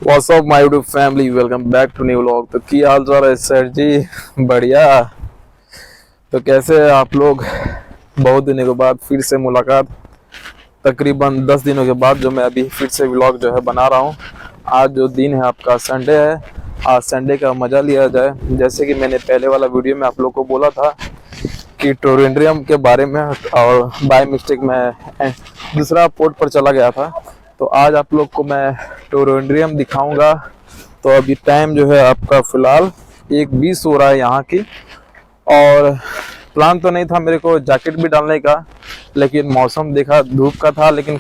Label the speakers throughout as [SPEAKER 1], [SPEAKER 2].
[SPEAKER 1] WhatsApp my YouTube family, welcome back to new vlog. तो की हाल चाल है सर जी? बढ़िया। तो कैसे हैं आप लोग? बहुत दिनों के बाद फिर से मुलाकात, तकरीबन 10 दिनों के बाद जो मैं अभी फिर से व्लॉग जो है बना रहा हूँ। आज जो दिन है आपका संडे है, आज संडे का मज़ा लिया जाए। जैसे कि मैंने पहले वाला वीडियो में आप लोग को बोला था कि टोरेंड्रियम के बारे में, और बाय मिस्टेक मैं दूसरा पोर्ट पर चला गया था। तो आज आप लोग को मैं टोरेंड्रियम दिखाऊंगा। तो अभी टाइम जो है आपका फ़िलहाल 1:20 हो रहा है यहाँ की। और प्लान तो नहीं था मेरे को जैकेट भी डालने का, लेकिन मौसम देखा धूप का था। लेकिन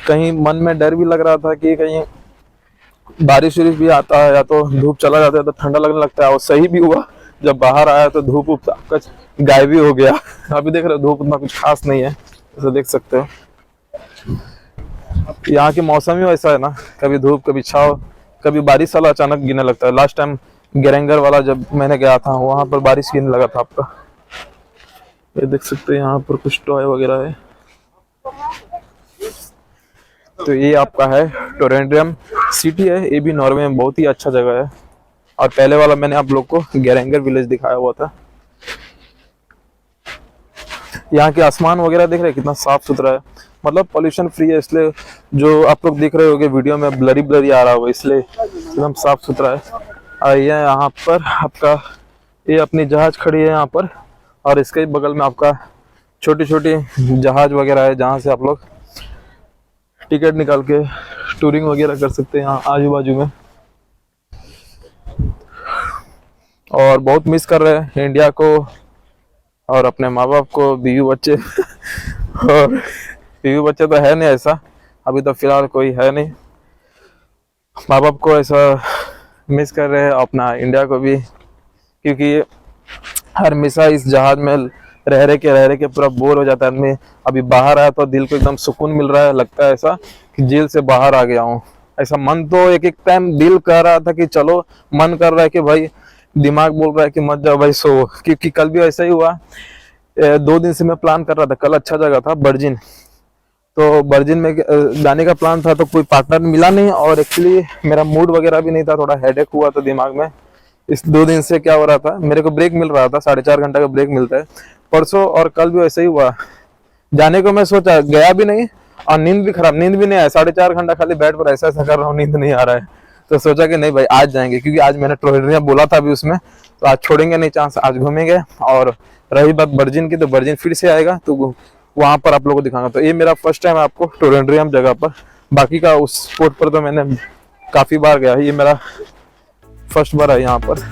[SPEAKER 1] कहीं मन में डर भी लग रहा था कि कहीं बारिश वारिश भी आता है या तो धूप चला जाता है तो ठंडा लगने लगता है। और सही भी हुआ, जब बाहर आया तो धूप उप कुछ गायब ही हो गया। अभी देख रहे हो धूप उतना कुछ खास नहीं है, जैसे देख सकते हो। यहाँ के मौसम ही ऐसा है ना, कभी धूप कभी छाव, कभी बारिश वाला अचानक गिरने लगता है। लास्ट टाइम गेरेंगर वाला जब मैंने गया था वहां पर बारिश गिरने लगा था आपका। ये देख सकते हैं यहाँ पर कुछ टॉय वगैरह है। तो ये आपका है टोरेंड्रियम सिटी है, ये भी नॉर्वे में बहुत ही अच्छा जगह है। और पहले वाला मैंने आप लोग को गेरेंगर विलेज दिखाया हुआ था। यहाँ के आसमान वगैरह देख रहे हैं कितना साफ सुथरा है, मतलब पॉल्यूशन फ्री है। इसलिए जो आप लोग देख रहे होंगे वीडियो में ब्लरी ब्लरी आ रहा होगा, इसलिए एकदम साफ सुथरा है। और ये यहाँ पर आपका ये अपनी जहाज खड़ी है यहाँ पर, और इसके बगल में आपका छोटी छोटी जहाज वगैरह है जहाँ से आप लोग टिकट निकाल के टूरिंग वगैरह कर सकते हैं यहाँ आजू बाजू में। और बहुत मिस कर रहे हैं इंडिया को और अपने माँ बाप को, बीवी बच्चे। और बीवी बच्चे तो है नहीं ऐसा, अभी तो फिलहाल कोई है नहीं। माँ बाप को ऐसा मिस कर रहे हैं, अपना इंडिया को भी, क्योंकि हर हमेशा इस जहाज में रह रहे के पूरा बोर हो जाता है आदमी। अभी बाहर आया तो दिल को एकदम सुकून मिल रहा है, लगता है ऐसा कि जेल से बाहर आ गया हूँ। ऐसा मन तो एक एक टाइम दिल कह रहा था कि चलो, मन कर रहा है कि भाई, दिमाग बोल रहा है कि मत जाओ भाई, सो। क्योंकि कल भी ऐसा ही हुआ। 2 दिन से मैं प्लान कर रहा था, कल अच्छा जगह था बर्जिन। तो बर्जिन में जाने का प्लान था, तो कोई पार्टनर मिला नहीं, और एक्चुअली मेरा मूड वगैरह भी नहीं था, थोड़ा हेडेक हुआ था दिमाग में। इस 2 दिन से क्या हो रहा था, मेरे को ब्रेक मिल रहा था, 4.5 घंटा का ब्रेक मिलता है। परसों और कल भी वैसे ही हुआ। जाने को मैं सोचा, गया भी नहीं, और नींद भी खराब, नींद भी नहीं आया। 4.5 घंटा खाली बेड पर ऐसा ऐसा कर रहा हूँ, नींद नहीं आ रहा है। तो सोचा कि नहीं भाई आज जाएंगे, क्योंकि आज मैंने टोरेंड्रियम बोला था अभी उसमें, तो आज छोड़ेंगे नहीं चांस, आज घूमेंगे। और रही बात बर्जिन की, तो बर्जिन फिर से आएगा तो वहां पर आप लोगों को दिखाऊंगा। तो ये मेरा फर्स्ट टाइम आपको टोरेंड्रियम जगह पर, बाकी का उस स्पॉट पर तो मैंने काफी बार गया है, ये मेरा फर्स्ट बार है यहाँ पर।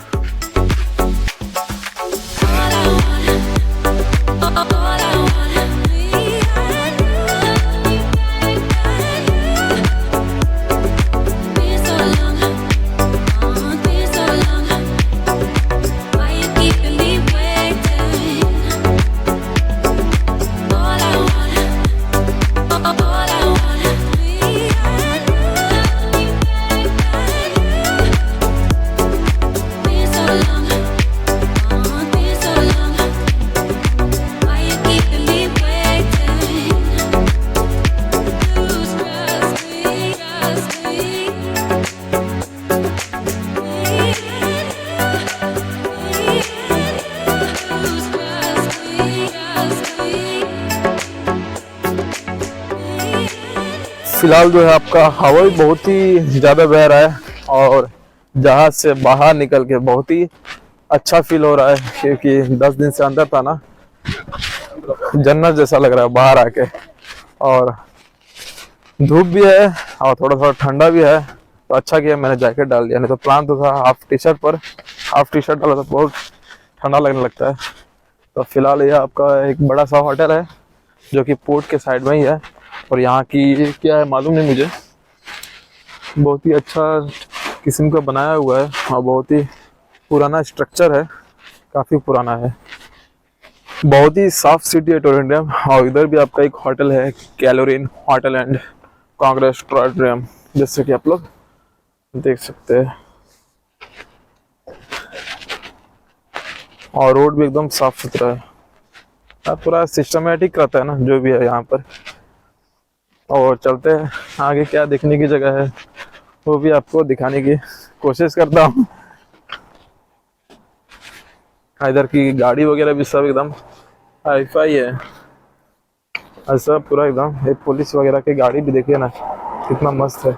[SPEAKER 1] फिलहाल जो है आपका हवा भी बहुत ही ज़्यादा बह रहा है, और जहाज से बाहर निकल के बहुत ही अच्छा फील हो रहा है। क्योंकि 10 दिन से अंदर था ना, जन्नत जैसा लग रहा है बाहर आके। और धूप भी है और थोड़ा थोड़ा ठंडा भी है, तो अच्छा किया मैंने जैकेट डाल दिया, नहीं तो प्लान तो था हाफ टी शर्ट पर। हाफ टी शर्ट डाला तो बहुत ठंडा लगने लगता है। तो फिलहाल ये आपका एक बड़ा सा होटल है जो कि पोर्ट के साइड में ही है। और यहाँ की क्या है मालूम नहीं मुझे, बहुत ही अच्छा किस्म का बनाया हुआ है, और बहुत ही पुराना स्ट्रक्चर है, काफ़ी पुराना है। बहुत ही साफ सिटी है टोरेंड्रियम। और इधर भी आपका एक होटल है, कैलोरिन होटल एंड कांग्रेस टोरेंड्रियम, जैसे कि आप लोग देख सकते हैं। और रोड भी एकदम साफ सुथरा है, पूरा सिस्टमेटिक रहता है ना जो भी है यहाँ पर। और चलते हैं आगे, क्या देखने की जगह है वो भी आपको दिखाने की कोशिश करता हूँ। इधर की गाड़ी वगैरह भी सब एकदम हाई फाई है, ऐसा पूरा एकदम। एक पुलिस वगैरह की गाड़ी भी देखिए ना कितना मस्त है,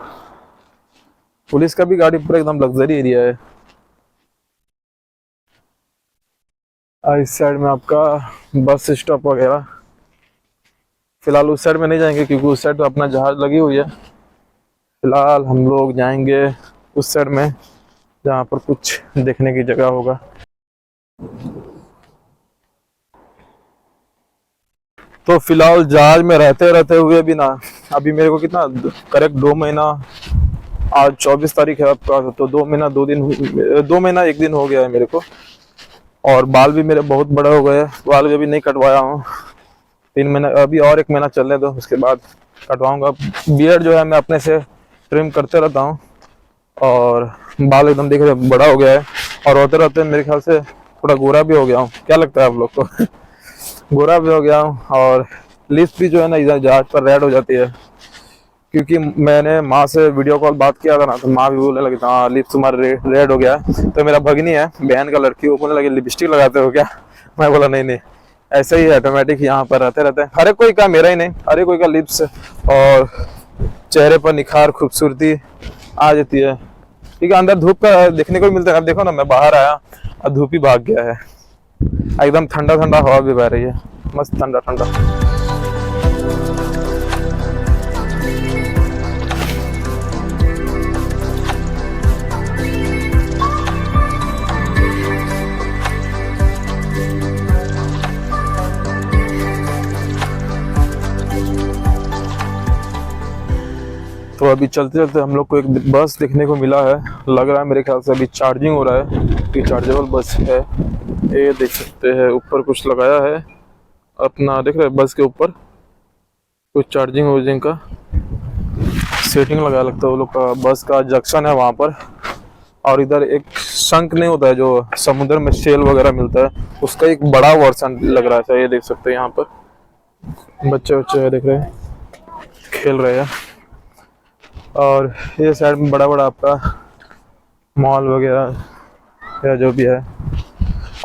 [SPEAKER 1] पुलिस का भी गाड़ी पूरा एकदम लग्जरी एरिया है। इस साइड में आपका बस स्टॉप वगैरह, फिलहाल उस साइड में नहीं जाएंगे क्योंकि उस साइड तो अपना जहाज लगी हुई है। फिलहाल हम लोग जाएंगे उस साइड में जहाँ पर कुछ देखने की जगह होगा। तो फिलहाल जहाज में रहते रहते हुए भी ना, अभी मेरे को कितना करेक्ट 2 महीना, आज 24 तारीख है आपका, तो 2 महीना 2 दिन, 2 महीना 1 दिन हो गया है मेरे को। और बाल भी मेरे बहुत बड़े हो गए हैं, बाल भी अभी नहीं कटवाया हूँ। 3 महीना अभी और 1 महीना चलने दो, उसके बाद कटवाऊंगा। बियर्ड जो है मैं अपने से ट्रिम करते रहता हूँ, और बाल एकदम देख रहे बड़ा हो गया है। और होते रहते मेरे ख्याल से थोड़ा गोरा भी हो गया हूँ, क्या लगता है आप लोग को? गोरा भी हो गया हूँ, और लिप्स भी जो है ना इधर जहाज पर रेड हो जाती है, क्योंकि मैंने माँ से वीडियो कॉल बात किया था ना, तो माँ भी बोलने लगी हाँ लिप्स तुम्हारा रेड हो गया है। तो मेरा भगनी है, बहन का लड़की, वो बोलने लगी लिपस्टिक लगाते हो क्या? मैं बोला नहीं नहीं, ऐसे ही ऑटोमेटिक यहाँ पर रहते रहते हैं। हर एक कोई का, मेरा ही नहीं, हर एक कोई का लिप्स और चेहरे पर निखार खूबसूरती आ जाती है, क्योंकि अंदर धूप का देखने को भी मिलता है। अब देखो ना, मैं बाहर आया और धूप ही भाग गया है, एकदम ठंडा ठंडा हवा भी बह रही है, मस्त ठंडा ठंडा। तो अभी चलते चलते हम लोग को एक बस देखने को मिला है, लग रहा है मेरे ख्याल से अभी चार्जिंग हो रहा है, कि चार्जेबल बस है। ये देख सकते हैं ऊपर कुछ लगाया है अपना, देख रहे हैं बस के ऊपर कुछ चार्जिंग वार्जिंग का सेटिंग लगाया लगता है वो लोग का। बस का जंक्शन है वहाँ पर। और इधर एक शंख नहीं होता है जो समुद्र में शेल वगैरह मिलता है, उसका एक बड़ा वर्जन लग रहा है। ये देख सकते हैं यहाँ पर बच्चे बच्चे देख रहे हैं, खेल रहे हैं। और ये साइड में बड़ा बड़ा आपका मॉल वगैरह या जो भी है।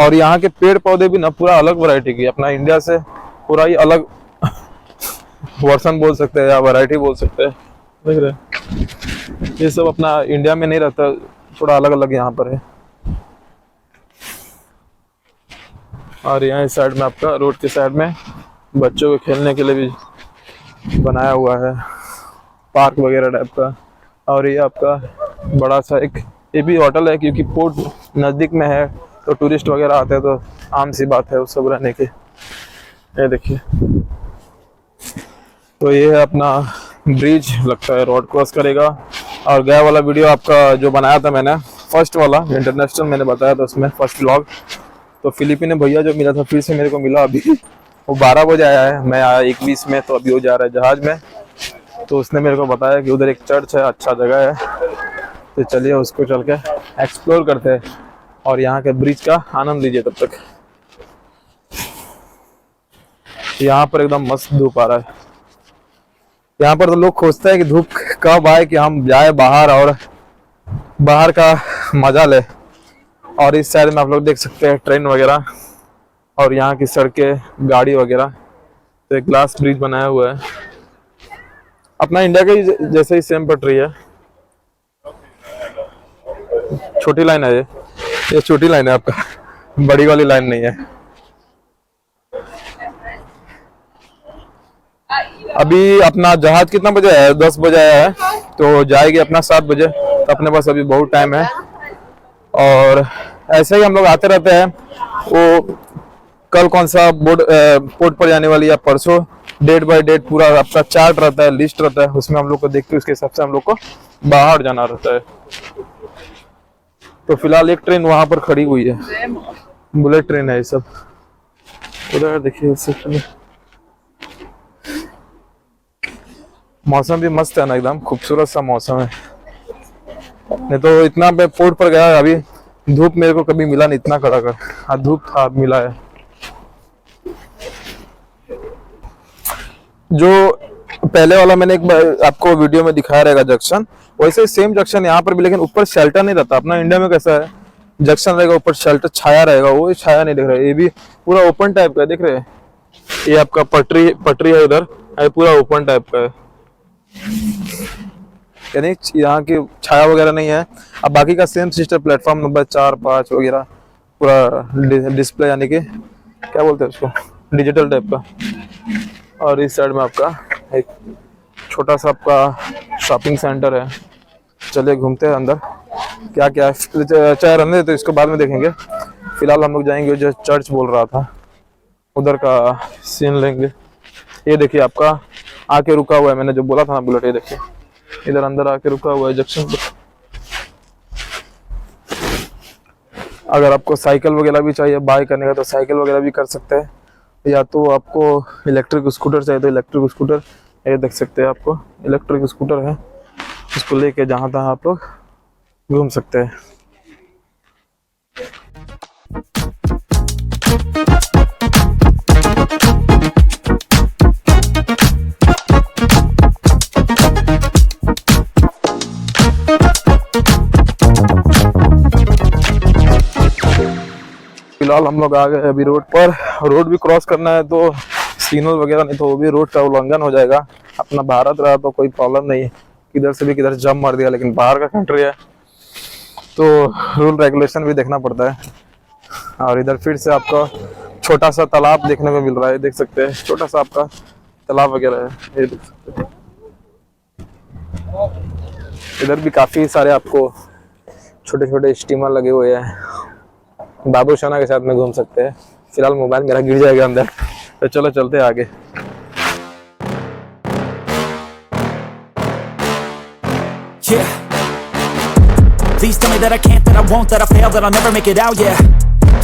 [SPEAKER 1] और यहाँ के पेड़ पौधे भी ना पूरा अलग वैरायटी की, अपना इंडिया से पूरा ही अलग वर्जन बोल सकते हैं या वैरायटी बोल सकते हैं, देख रहे। ये सब अपना इंडिया में नहीं रहता, थोड़ा अलग अलग यहाँ पर है। और यहाँ इस साइड में आपका रोड के साइड में बच्चों के खेलने के लिए भी बनाया हुआ है, पार्क वगैरह टाइप का। और ये आपका बड़ा सा एक ये भी होटल है, क्योंकि पोर्ट नज़दीक में है तो टूरिस्ट वगैरह आते हैं, तो आम सी बात है उस सब रहने की। ये देखिए, तो ये है अपना ब्रिज, लगता है रोड क्रॉस करेगा। और गया वाला वीडियो आपका जो बनाया था मैंने, फर्स्ट वाला इंटरनेशनल मैंने बताया था उसमें, फर्स्ट व्लॉग, तो फिलिपिन भैया जो मिला था फिर से मेरे को मिला अभी, वो 12 बजे आया है, मैं आया 21 में, तो अभी वो जा रहा है जहाज में। तो उसने मेरे को बताया कि उधर एक चर्च है, अच्छा जगह है, तो चलिए उसको चल के एक्सप्लोर करते हैं और यहाँ के ब्रिज का आनंद लीजिए तब तक। यहाँ पर एकदम मस्त धूप आ रहा है। यहाँ पर तो लोग खोजते हैं कि धूप कब आए कि हम जाए बाहर और बाहर का मजा ले। और इस साइड में आप लोग देख सकते हैं ट्रेन वगैरह और यहाँ की सड़कें, गाड़ी वगैरह। तो एक ग्लास ब्रिज बनाया हुआ है, अपना इंडिया के जैसे ही सेम पटरी है। छोटी लाइन है ये छोटी लाइन है आपका, बड़ी वाली लाइन नहीं है। अभी अपना जहाज कितना बजे आया है? 10 बजे आया है, तो जाएगी अपना 7 बजे, तो अपने पास अभी बहुत टाइम है। और ऐसे ही हम लोग आते रहते हैं। वो कल कौन सा पोर्ट पर जाने वाली है, परसों डेट बाय डेट पूरा आपका चार्ट रहता है, लिस्ट रहता है, उसमें हम लोग को देख के उसके हिसाब से हम लोग को बाहर जाना रहता है। तो फिलहाल एक ट्रेन वहां पर खड़ी हुई है, बुलेट ट्रेन है ये सब। उधर देखिए ट्रेन। मौसम भी मस्त है ना, एकदम खूबसूरत सा मौसम है। नहीं तो इतना मैं पोर्ट पर गया, अभी धूप मेरे को कभी मिला नहीं इतना कड़ाका। हाँ धूप था, मिला है। जो पहले वाला मैंने एक बार आपको वीडियो में दिखाया रहेगा जंक्शन, वैसे सेम जंक्शन यहाँ पर भी, लेकिन ऊपर शेल्टर नहीं रहता। अपना इंडिया में कैसा है, जंक्शन रहेगा ऊपर शेल्टर छाया रहेगा, वो छाया नहीं दिख रहा है। ये भी पूरा ओपन टाइप का है, दिख रहे हैं। ये आपका पटरी है उधर, ये पूरा ओपन टाइप का है, यानी यहाँ की छाया वगैरह नहीं है। अब बाकी का सेम सिस्टम, प्लेटफॉर्म नंबर 4, 5 वगैरह पूरा डिस्प्ले, यानी कि क्या बोलते हैं उसको, डिजिटल टाइप का। और इस साइड में आपका एक छोटा सा आपका शॉपिंग सेंटर है। चलिए घूमते हैं अंदर, क्या क्या है। चाहे रहने तो इसको बाद में देखेंगे। फिलहाल हम लोग जाएंगे जो चर्च बोल रहा था उधर का सीन लेंगे। ये देखिए आपका आके रुका हुआ है, मैंने जो बोला था ना बुलेट, ये देखिए इधर अंदर आके रुका हुआ है जंक्शन पर। अगर आपको साइकिल वगैरह भी चाहिए बाय करने का तो साइकिल वगैरह भी कर सकते हैं, या तो आपको इलेक्ट्रिक स्कूटर चाहिए तो इलेक्ट्रिक स्कूटर, ये देख सकते हैं आपको इलेक्ट्रिक स्कूटर है, इसको लेके जहाँ तहाँ आप लोग घूम सकते हैं। फिलहाल हम लोग आ गए अभी रोड पर। रोड भी क्रॉस करना है तो सिग्नल वगैरह नहीं तो वो भी रोड का उल्लंघन हो जाएगा। अपना भारत रहा तो कोई प्रॉब्लम नहीं, किधर से भी किधर जंप मार दिया, लेकिन बाहर का कंट्री है तो रूल रेगुलेशन भी देखना पड़ता है। और इधर फिर से आपका छोटा सा तालाब देखने को मिल रहा है, देख सकते हैं छोटा सा आपका तालाब वगैरह है, ये देख सकते हैं। इधर भी काफी सारे आपको छोटे छोटे स्टीमर लगे हुए हैं, बाबू सोना के साथ में घूम सकते हैं। फिलहाल मोबाइल मेरा गिर जाएगा अंदर, तो चलो चलते हैं आगे।
[SPEAKER 2] Yeah. Please tell me that I can't, that I won't, that I fail, that I'll never make it out, yeah.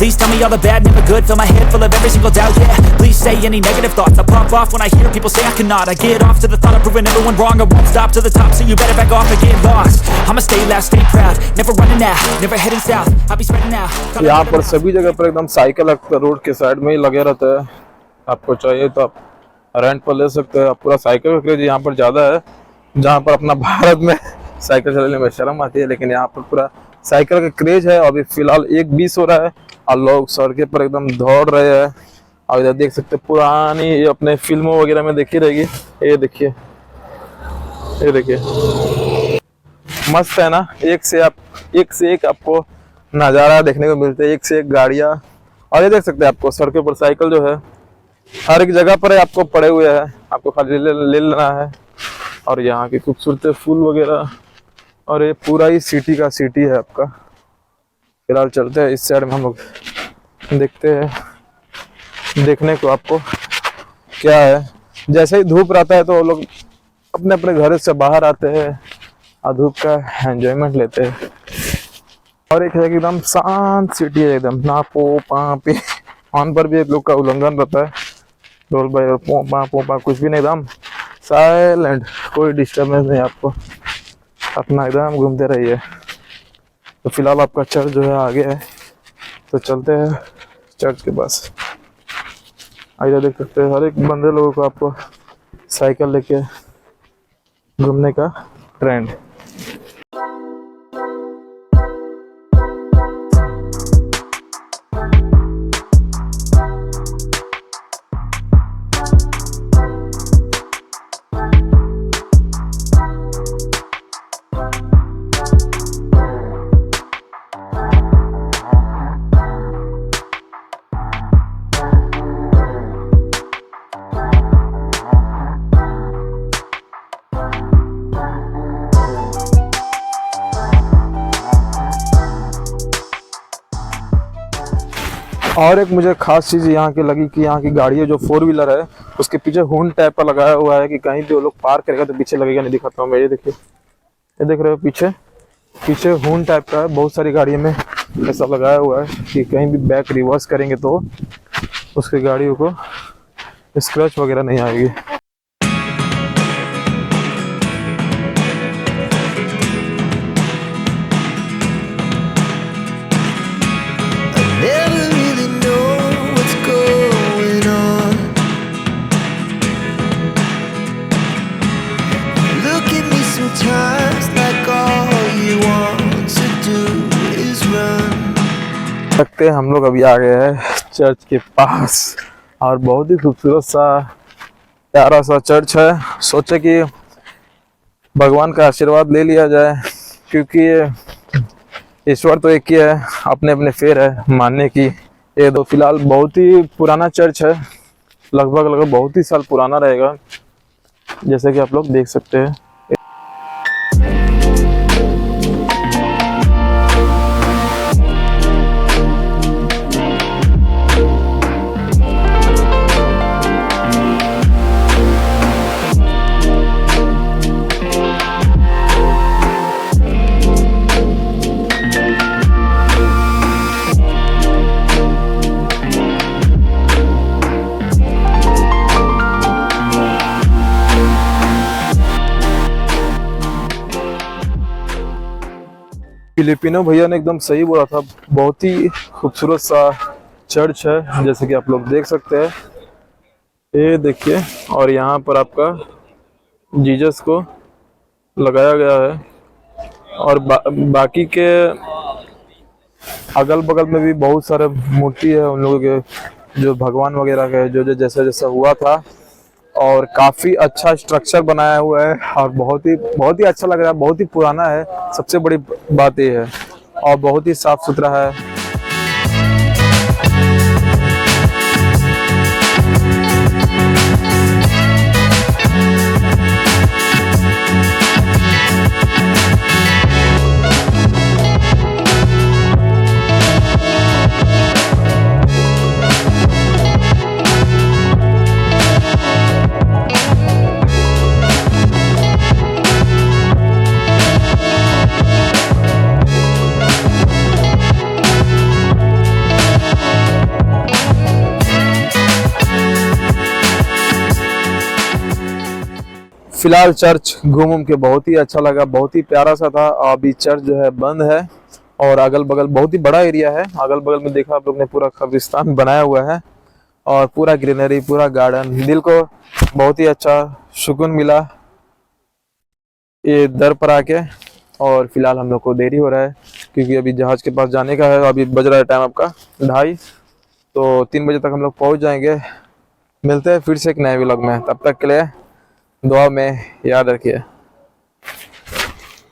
[SPEAKER 2] Please tell me all the bad, never good, fill my head full of every single doubt, yeah. Please say any negative thoughts, I pop off when I hear people say I cannot. I get off to the thought of proving everyone wrong, I won't stop to the top, so you better back off and get lost. I'ma stay loud, stay proud, never running out, never heading south, I'll be spreading out.
[SPEAKER 1] यहाँ पर सभी जगह पर एकदम cycle road के side में ही लगे रहते हैं, आपको चाहिए तो आप रेंट पर ले सकते हैं। पूरा साइकिल का क्रेज यहाँ पर ज़्यादा है, जहाँ पर अपना भारत में साइकिल चलाने में शर्म आती है, लेकिन यहाँ पर पूरा साइकिल का क्रेज है। अभी फिलहाल 1:20 हो रहा है और लोग सड़कों पर एकदम दौड़ रहे हैं। और इधर देख सकते हैं पुरानी, ये अपने फिल्मों वगैरह में देखी रहेगी, ये देखिए, ये देखिए मस्त है ना। एक से एक आपको नज़ारा देखने को मिलते हैं, एक से एक गाड़ियाँ। और ये देख सकते हैं आपको सड़कों पर साइकिल जो है हर एक जगह पर आपको पड़े हुए हैं, आपको खाली ले लेना है। और यहाँ की खूबसूरत फूल वगैरह, और ये पूरा ही सिटी का सिटी है आपका। फिलहाल चलते हैं इस साइड में, हम लोग देखते हैं देखने को आपको क्या है। जैसे ही धूप रहता है तो लोग अपने अपने घर से बाहर आते हैं और धूप का एंजॉयमेंट लेते हैं। और एक है एकदम शांत सिटी है, एकदम ना पो पा पे ऑन पर भी एक लोग का उल्लंघन रहता है, ढोल भाई और पो पा कुछ भी नहीं, एकदम साइलेंट, कोई डिस्टर्बेंस नहीं आपको, अपना एकदम घूमते रहिए। तो फिलहाल आपका चर्च जो है आगे है, तो चलते हैं चर्च के पास। आइए देख सकते हैं हर एक बंदे लोगों को आपको साइकिल लेके घूमने का ट्रेंड। और एक मुझे खास चीज़ यहाँ की लगी कि यहाँ की गाड़ी है जो 4 व्हीलर है, उसके पीछे हुन टाइप का लगाया हुआ है कि कहीं भी वो लोग पार करेगा तो पीछे लगेगा। नहीं दिखाता हूँ मैं, ये देखिए, ये देख रहे हो पीछे हुन टाइप का है। बहुत सारी गाड़ियों में ऐसा लगाया हुआ है कि कहीं भी बैक रिवर्स करेंगे तो उसकी गाड़ियों को स्क्रैच वगैरह नहीं आएगी।
[SPEAKER 3] Times like
[SPEAKER 1] सकते हैं हम लोग अभी आ गए हैं चर्च के पास और बहुत ही खूबसूरत सा प्यारा सा चर्च है। सोचे कि भगवान का आशीर्वाद ले लिया जाए क्योंकि ईश्वर तो एक ही है, अपने अपने फेर है मानने की। ये तो फिलहाल बहुत ही पुराना चर्च है, लगभग लगभग बहुत ही साल पुराना रहेगा, जैसे कि आप लोग देख सकते हैं। फिलिपिनो भैया ने एकदम सही बोला था, बहुत ही खूबसूरत सा चर्च है जैसे कि आप लोग देख सकते हैं। ये देखिए, और यहाँ पर आपका जीसस को लगाया गया है और बाकी के अगल बगल में भी बहुत सारे मूर्ति है उन लोगों के, जो भगवान वगैरह के जो जैसा जैसा हुआ था। और काफी अच्छा स्ट्रक्चर बनाया हुआ है और बहुत ही अच्छा लग रहा है, बहुत ही पुराना है, सबसे बड़ी बात ये है, और बहुत ही साफ सुथरा है। फिलहाल चर्च घूम के बहुत ही अच्छा लगा, बहुत ही प्यारा सा था। अभी चर्च जो है बंद है और अगल बगल बहुत ही बड़ा एरिया है, अगल बगल में देखा आप लोग ने पूरा कब्रिस्तान बनाया हुआ है और पूरा ग्रीनरी, पूरा गार्डन, दिल को बहुत ही अच्छा सुकून मिला ये दर पर आके। और फिलहाल हम लोग को देरी हो रहा है क्योंकि अभी जहाज के पास जाने का है। अभी बज रहा है टाइम आपका 2:30, तो 3 बजे तक हम लोग पहुंच जाएंगे। मिलते हैं फिर से एक नए व्लॉग में, तब तक के लिए दुआ में याद रखिए।